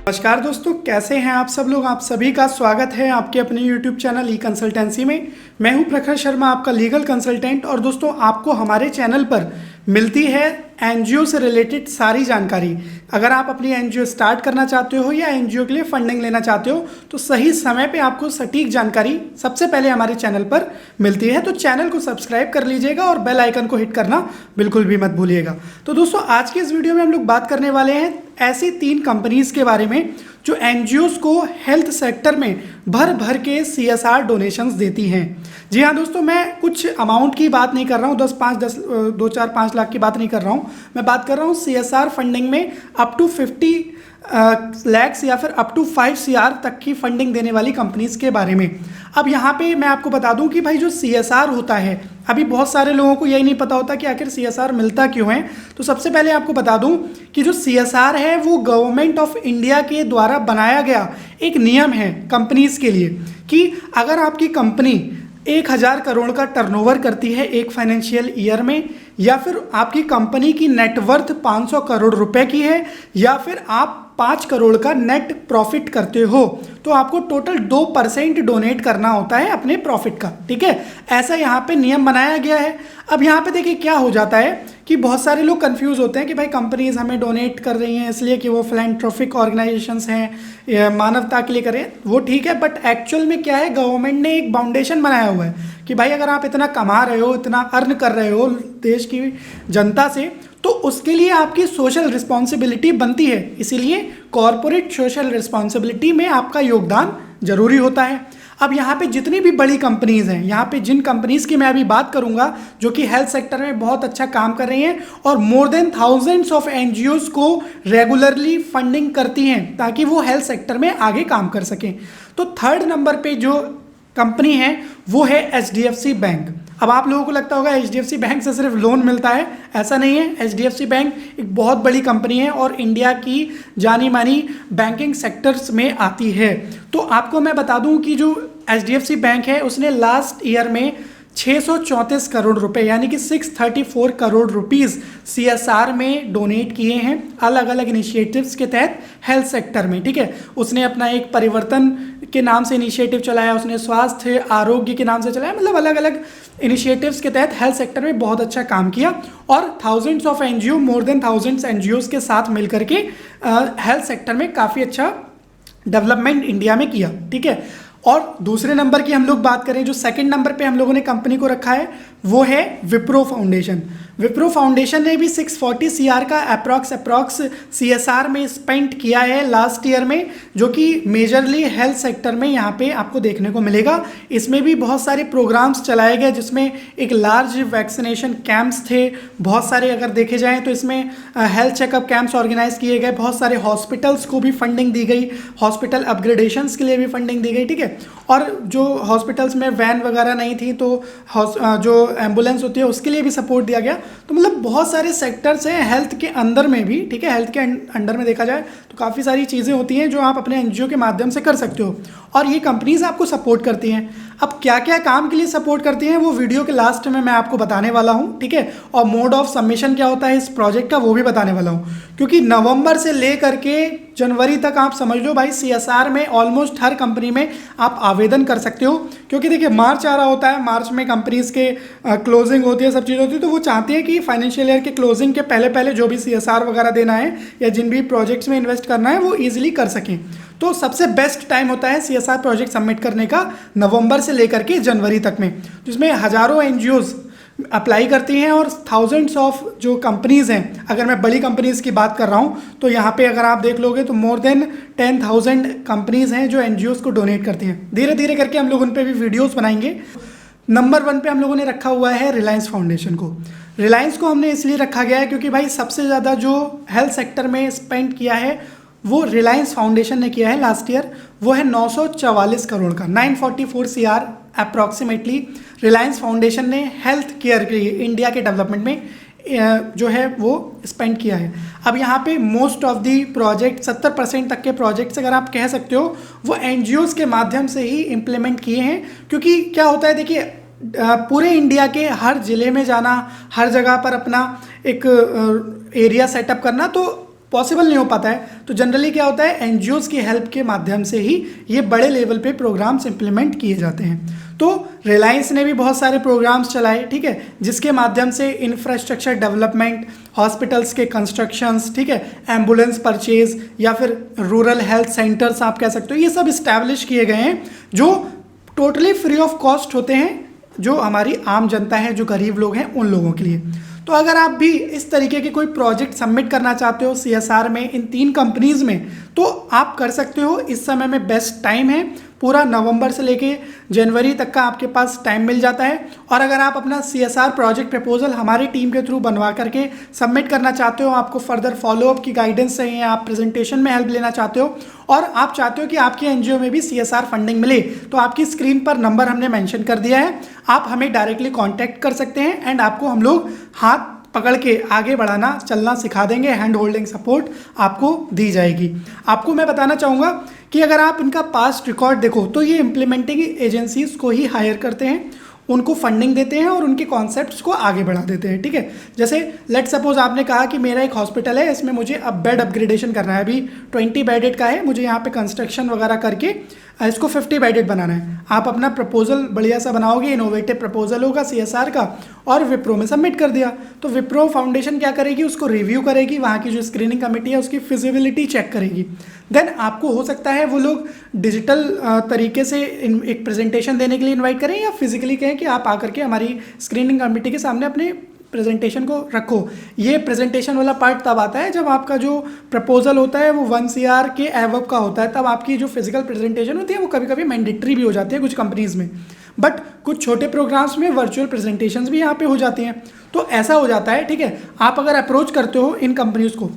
नमस्कार दोस्तों, कैसे हैं आप सब लोग। आप सभी का स्वागत है आपके अपने YouTube चैनल ई कंसल्टेंसी में। मैं हूं प्रखर शर्मा, आपका लीगल कंसल्टेंट। और दोस्तों, आपको हमारे चैनल पर मिलती है एनजीओ से रिलेटेड सारी जानकारी। अगर आप अपनी एनजीओ स्टार्ट करना चाहते हो या एनजीओ के लिए फंडिंग लेना चाहते हो तो सही समय पे आपको सटीक जानकारी सबसे पहले हमारे चैनल पर मिलती है। तो चैनल को सब्सक्राइब कर लीजिएगा और बेल आइकन को हिट करना बिल्कुल भी मत भूलिएगा। तो दोस्तों, आज के इस वीडियो में हम लोग बात करने वाले हैं ऐसी 3 कंपनीज के बारे में जो एनजीओज को हेल्थ सेक्टर में भर भर के सीएसआर डोनेशंस देती हैं। जी हाँ दोस्तों, मैं कुछ अमाउंट की बात नहीं कर रहा हूँ, 2 4 5 लाख की बात नहीं कर रहा हूँ। मैं बात कर रहा हूँ सीएसआर फंडिंग में अप टू 50 लैक्स या फिर अप टू 5 CR तक की फंडिंग देने वाली कंपनीज के बारे में। अब यहाँ पे मैं आपको बता दूं कि भाई जो सीएसआर होता है, अभी बहुत सारे लोगों को यही नहीं पता होता कि आखिर सीएसआर मिलता क्यों है। तो सबसे पहले आपको बता दूं कि जो सीएसआर है वो गवर्नमेंट ऑफ इंडिया के द्वारा बनाया गया एक नियम है कंपनीज के लिए कि अगर आपकी कंपनी 1000 करोड़ का टर्नओवर करती है एक फाइनेंशियल ईयर में, या फिर आपकी कंपनी की नेटवर्थ 500 करोड़ रुपए की है, या फिर आप 5 करोड़ का नेट प्रॉफिट करते हो, तो आपको टोटल 2% डोनेट करना होता है अपने प्रॉफिट का। ठीक है, ऐसा यहाँ पे नियम बनाया गया है। अब यहाँ पे देखिए क्या हो जाता है कि बहुत सारे लोग कंफ्यूज होते हैं कि भाई कंपनीज हमें डोनेट कर रही हैं इसलिए कि वो फिलैंथ्रोपिक ऑर्गेनाइजेशंस हैं, मानवता के लिए करें, वो ठीक है। बट एक्चुअल में क्या है, गवर्नमेंट ने एक बाउंडेशन बनाया हुआ है कि भाई अगर आप इतना कमा रहे हो, इतना अर्न कर रहे हो देश की जनता से, तो उसके लिए आपकी सोशल रिस्पॉन्सिबिलिटी बनती है। इसीलिए कॉरपोरेट सोशल रिस्पॉन्सिबिलिटी में आपका योगदान जरूरी होता है। अब यहाँ पे जितनी भी बड़ी कंपनीज हैं, यहाँ पे जिन कंपनीज की मैं अभी बात करूंगा जो कि हेल्थ सेक्टर में बहुत अच्छा काम कर रही हैं और more than thousands of NGOs को रेगुलरली फंडिंग करती हैं ताकि वो हेल्थ सेक्टर में आगे काम कर सकें। तो 3rd नंबर पे जो कंपनी है वो है एचडीएफसी बैंक। अब आप लोगों को लगता होगा एचडीएफसी बैंक से सिर्फ लोन मिलता है, ऐसा नहीं है। एचडीएफसी बैंक एक बहुत बड़ी कंपनी है और इंडिया की जानी मानी बैंकिंग सेक्टर्स में आती है। तो आपको मैं बता दूं कि जो एचडीएफसी बैंक है उसने लास्ट ईयर में 634 करोड़ रुपए यानी कि 634 करोड़ रुपीस सीएसआर में डोनेट किए हैं अलग अलग इनिशिएटिव्स के तहत हेल्थ सेक्टर में। ठीक है, उसने अपना एक परिवर्तन के नाम से इनिशिएटिव चलाया, उसने स्वास्थ्य आरोग्य के नाम से चलाया, मतलब अलग अलग इनिशिएटिव्स के तहत हेल्थ सेक्टर में बहुत अच्छा काम किया और thousands of NGO, more than thousands NGOs के साथ मिलकर के हेल्थ सेक्टर में काफ़ी अच्छा डेवलपमेंट इंडिया में किया। ठीक है, और दूसरे नंबर की हम लोग बात करें, जो 2nd नंबर पे हम लोगों ने कंपनी को रखा है वो है विप्रो फाउंडेशन। विप्रो फाउंडेशन ने भी 640 CR का अप्रॉक्स सीएसआर में स्पेंड किया है लास्ट ईयर में, जो कि मेजरली हेल्थ सेक्टर में यहाँ पे आपको देखने को मिलेगा। इसमें भी बहुत सारे प्रोग्राम्स चलाए गए जिसमें एक लार्ज वैक्सीनेशन कैंप्स थे, बहुत सारे अगर देखे जाएँ तो इसमें हेल्थ चेकअप कैंप्स ऑर्गेनाइज किए गए, बहुत सारे हॉस्पिटल्स को भी फंडिंग दी गई, हॉस्पिटल अपग्रेडेशंस के लिए भी फंडिंग दी गई। ठीक है, और जो हॉस्पिटल्स में वैन वगैरह नहीं थी तो जो एम्बुलेंस होती है उसके लिए भी सपोर्ट दिया गया। तो मतलब बहुत सारे सेक्टर्स हैं हेल्थ के अंदर में भी। ठीक है, हेल्थ के अंडर में देखा जाए तो काफ़ी सारी चीज़ें होती हैं जो आप अपने एनजीओ के माध्यम से कर सकते हो और ये कंपनीज आपको सपोर्ट करती हैं। अब क्या क्या काम के लिए सपोर्ट करती हैं वो वीडियो के लास्ट में मैं आपको बताने वाला हूँ। ठीक है, और मोड ऑफ सबमिशन क्या होता है इस प्रोजेक्ट का वो भी बताने वाला हूँ, क्योंकि नवंबर से ले करके जनवरी तक आप समझ लो भाई सीएसआर में ऑलमोस्ट हर कंपनी में आप आवेदन कर सकते हो। क्योंकि देखिए मार्च आ रहा होता है, मार्च में कंपनीज के क्लोजिंग होती है, सब चीज़ होती है, तो वो चाहते हैं कि फाइनेंशियल ईयर के क्लोजिंग के पहले पहले जो भी सीएसआर वगैरह देना है या जिन भी प्रोजेक्ट्स में इन्वेस्ट करना है वो ईजिली कर सकें। तो सबसे बेस्ट टाइम होता है सीएसआर प्रोजेक्ट सबमिट करने का नवंबर से लेकर के जनवरी तक में, जिसमें हज़ारों एनजीओज अप्लाई करती हैं और थाउजेंड्स ऑफ जो कंपनीज़ हैं। अगर मैं बड़ी कंपनीज़ की बात कर रहा हूँ तो यहाँ पे अगर आप देख लोगे तो मोर देन 10,000 कंपनीज़ हैं जो एनजीओज को डोनेट करती हैं। धीरे धीरे करके हम लोग उन पर भी वीडियोस बनाएंगे। नंबर 1 पे हम लोगों ने रखा हुआ है रिलायंस फाउंडेशन को। रिलायंस को हमने इसलिए रखा गया है क्योंकि भाई सबसे ज़्यादा जो हेल्थ सेक्टर में स्पेंड किया है वो रिलायंस फाउंडेशन ने किया है लास्ट ईयर, वो है 944 करोड़ का, 944 CR अप्रॉक्सीमेटली रिलायंस फाउंडेशन ने हेल्थ केयर के लिए इंडिया के डेवलपमेंट में जो है वो स्पेंड किया है। अब यहाँ पे मोस्ट ऑफ दी प्रोजेक्ट 70% तक के प्रोजेक्ट्स अगर आप कह सकते हो वो एनजीओज के माध्यम से ही इम्प्लीमेंट किए हैं। क्योंकि क्या होता है देखिए, पूरे इंडिया के हर ज़िले में जाना, हर जगह पर अपना एक एरिया सेटअप करना, तो पॉसिबल नहीं हो पाता है, तो जनरली क्या होता है, एनजीओज़ की हेल्प के माध्यम से ही ये बड़े लेवल पे प्रोग्राम्स इंप्लीमेंट किए जाते हैं। तो रिलायंस ने भी बहुत सारे प्रोग्राम्स चलाए, ठीक है, जिसके माध्यम से इंफ्रास्ट्रक्चर डेवलपमेंट, हॉस्पिटल्स के कंस्ट्रक्शंस, ठीक है, एम्बुलेंस परचेज या फिर रूरल हेल्थ सेंटर्स आप कह सकते हो, ये सब इस्टेब्लिश किए गए हैं जो टोटली फ्री ऑफ कॉस्ट होते हैं, जो हमारी आम जनता है, जो गरीब लोग हैं, उन लोगों के लिए। तो अगर आप भी इस तरीके के कोई प्रोजेक्ट सबमिट करना चाहते हो सीएसआर में, इन 3 कंपनीज में, तो आप कर सकते हो। इस समय में बेस्ट टाइम है, पूरा नवंबर से लेके जनवरी तक का आपके पास टाइम मिल जाता है। और अगर आप अपना सीएसआर प्रोजेक्ट प्रपोजल हमारी टीम के थ्रू बनवा करके सबमिट करना चाहते हो, आपको फर्दर फॉलोअप की गाइडेंस चाहिए, आप प्रेजेंटेशन में हेल्प लेना चाहते हो और आप चाहते हो कि आपके एनजीओ में भी सीएसआर फंडिंग मिले, तो आपकी स्क्रीन पर नंबर हमने मेंशन कर दिया है, आप हमें डायरेक्टली कॉन्टैक्ट कर सकते हैं एंड आपको हम लोग हाथ पकड़ के आगे बढ़ाना, चलना सिखा देंगे। हैंड होल्डिंग सपोर्ट आपको दी जाएगी। आपको मैं बताना चाहूँगा कि अगर आप इनका पास्ट रिकॉर्ड देखो तो ये इम्प्लीमेंटिंग एजेंसीज को ही हायर करते हैं, उनको फंडिंग देते हैं और उनके कॉन्सेप्ट्स को आगे बढ़ा देते हैं, ठीक है। जैसे लेट सपोज आपने कहा कि मेरा एक हॉस्पिटल है, इसमें मुझे अब बेड अपग्रेडेशन करना है, अभी 20 बेडेड का है, मुझे यहाँ पे कंस्ट्रक्शन वगैरह करके इसको 50 बेडेड बनाना है। आप अपना प्रपोजल बढ़िया सा बनाओगे, इनोवेटिव प्रपोजल होगा सीएसआर का, और विप्रो में सबमिट कर दिया, तो विप्रो फाउंडेशन क्या करेगी, उसको रिव्यू करेगी, वहाँ की जो स्क्रीनिंग कमेटी है उसकी फिजिबिलिटी चेक करेगी। देन आपको हो सकता है वो लोग डिजिटल तरीके से एक प्रेजेंटेशन देने के लिए इन्वाइट करें या फिजिकली कहें कि आप आकर के हमारी स्क्रीनिंग कमेटी के सामने अपने प्रेजेंटेशन को रखो। ये प्रेजेंटेशन वाला पार्ट तब आता है जब आपका जो प्रपोजल होता है वो 1 CR के एवब का होता है, तब आपकी जो फिजिकल प्रेजेंटेशन होती है वो कभी कभी मैंडेटरी भी हो जाती है कुछ कंपनीज में, बट कुछ छोटे प्रोग्राम्स में वर्चुअल प्रेजेंटेशंस भी यहाँ पे हो जाती हैं। तो ऐसा हो जाता है, ठीक है। आप अगर अप्रोच करते हो इन कंपनीज को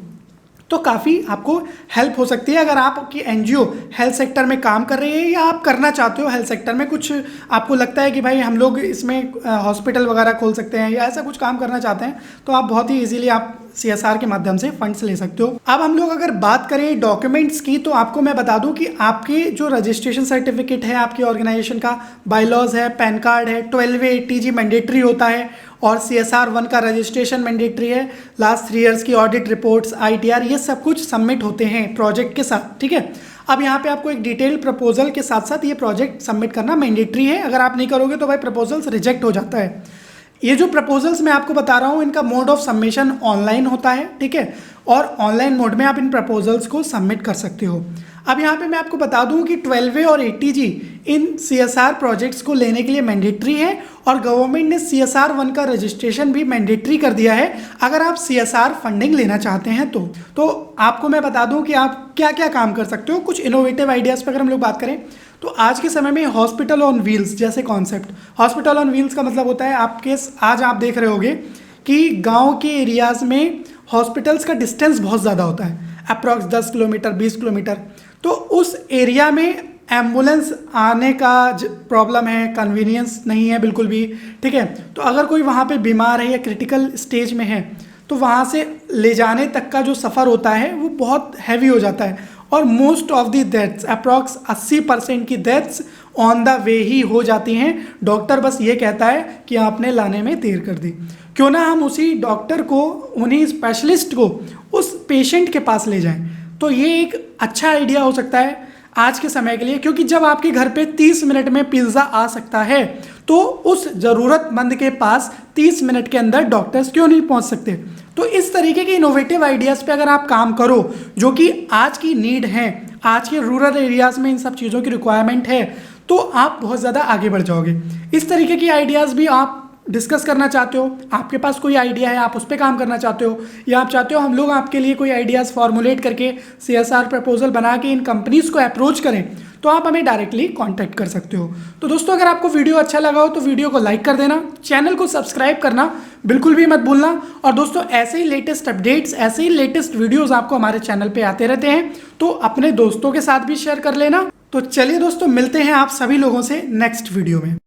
तो काफ़ी आपको हेल्प हो सकती है। अगर आपकी एनजीओ हेल्थ सेक्टर में काम कर रही है या आप करना चाहते हो हेल्थ सेक्टर में, कुछ आपको लगता है कि भाई हम लोग इसमें हॉस्पिटल वगैरह खोल सकते हैं या ऐसा कुछ काम करना चाहते हैं, तो आप बहुत ही इजीली आप सीएसआर के माध्यम से फंड्स ले सकते हो। अब हम लोग अगर बात करें डॉक्यूमेंट्स की, तो आपको मैं बता दूं कि आपके जो रजिस्ट्रेशन सर्टिफिकेट है आपकी ऑर्गेनाइजेशन का, बायलॉज है, पैन कार्ड है, 12A ATG मैंडेटरी होता है और CSR 1 का रजिस्ट्रेशन मैंडेटरी है, लास्ट 3 ईयर्स की ऑडिट रिपोर्ट्स, ITR, ये सब कुछ सबमिट होते हैं प्रोजेक्ट के साथ, ठीक है। अब यहाँ पे आपको एक डिटेल्ड प्रपोजल के साथ साथ ये प्रोजेक्ट सबमिट करना मैंडेटरी है। अगर आप नहीं करोगे तो भाई प्रपोजल्स रिजेक्ट हो जाता है। ये जो प्रपोजल्स मैं आपको बता रहा हूँ इनका मोड ऑफ सबमिशन ऑनलाइन होता है, ठीक है, और ऑनलाइन मोड में आप इन प्रपोजल्स को सबमिट कर सकते हो। अब यहाँ पे मैं आपको बता दूँ कि 12A और ATG इन CSR प्रोजेक्ट्स को लेने के लिए मैंडेटरी है और गवर्नमेंट ने CSR 1 का रजिस्ट्रेशन भी मैंडेटरी कर दिया है अगर आप CSR फंडिंग लेना चाहते हैं तो आपको मैं बता दूँ कि आप क्या क्या काम कर सकते हो। कुछ इनोवेटिव आइडियाज़ पर अगर हम लोग बात करें तो आज के समय में हॉस्पिटल ऑन व्हील्स जैसे कॉन्सेप्ट, हॉस्पिटल ऑन व्हील्स का मतलब होता है आपके आज आप देख रहे होगे कि गांव के एरियाज़ में हॉस्पिटल्स का डिस्टेंस बहुत ज़्यादा होता है, अप्रॉक्स 10 किलोमीटर 20 किलोमीटर, तो उस एरिया में एम्बुलेंस आने का प्रॉब्लम है, कन्वीनियंस नहीं है बिल्कुल भी, ठीक है। तो अगर कोई वहाँ पे बीमार है या क्रिटिकल स्टेज में है तो वहाँ से ले जाने तक का जो सफ़र होता है वो बहुत हैवी हो जाता है और most of the deaths, approx 80% की डेथ्स ऑन द वे ही हो जाती हैं। डॉक्टर बस ये कहता है कि आपने लाने में देर कर दी, क्यों ना हम उसी डॉक्टर को, उन्हीं स्पेशलिस्ट को उस पेशेंट के पास ले जाएं। तो ये एक अच्छा आइडिया हो सकता है आज के समय के लिए, क्योंकि जब आपके घर पे 30 मिनट में पिज़्ज़ा आ सकता है तो उस ज़रूरतमंद के पास 30 मिनट के अंदर डॉक्टर्स क्यों नहीं पहुंच सकते। तो इस तरीके के इनोवेटिव आइडियाज़ पे अगर आप काम करो जो कि आज की नीड है, आज के रूरल एरियाज़ में इन सब चीज़ों की रिक्वायरमेंट है, तो आप बहुत ज़्यादा आगे बढ़ जाओगे। इस तरीके की आइडियाज़ भी आप डिस्कस करना चाहते हो, आपके पास कोई आइडिया है, आप उस पर काम करना चाहते हो, या आप चाहते हो हम लोग आपके लिए कोई आइडियाज़ फॉर्मुलेट करके CSR प्रपोजल बना के इन कंपनीज़ को अप्रोच करें, तो आप हमें डायरेक्टली कांटेक्ट कर सकते हो। तो दोस्तों अगर आपको वीडियो अच्छा लगा हो तो वीडियो को लाइक कर देना, चैनल को सब्सक्राइब करना बिल्कुल भी मत भूलना, और दोस्तों ऐसे ही लेटेस्ट अपडेट्स, ऐसे ही लेटेस्ट वीडियोज़ आपको हमारे चैनल पर आते रहते हैं, तो अपने दोस्तों के साथ भी शेयर कर लेना। तो चलिए दोस्तों, मिलते हैं आप सभी लोगों से नेक्स्ट वीडियो में।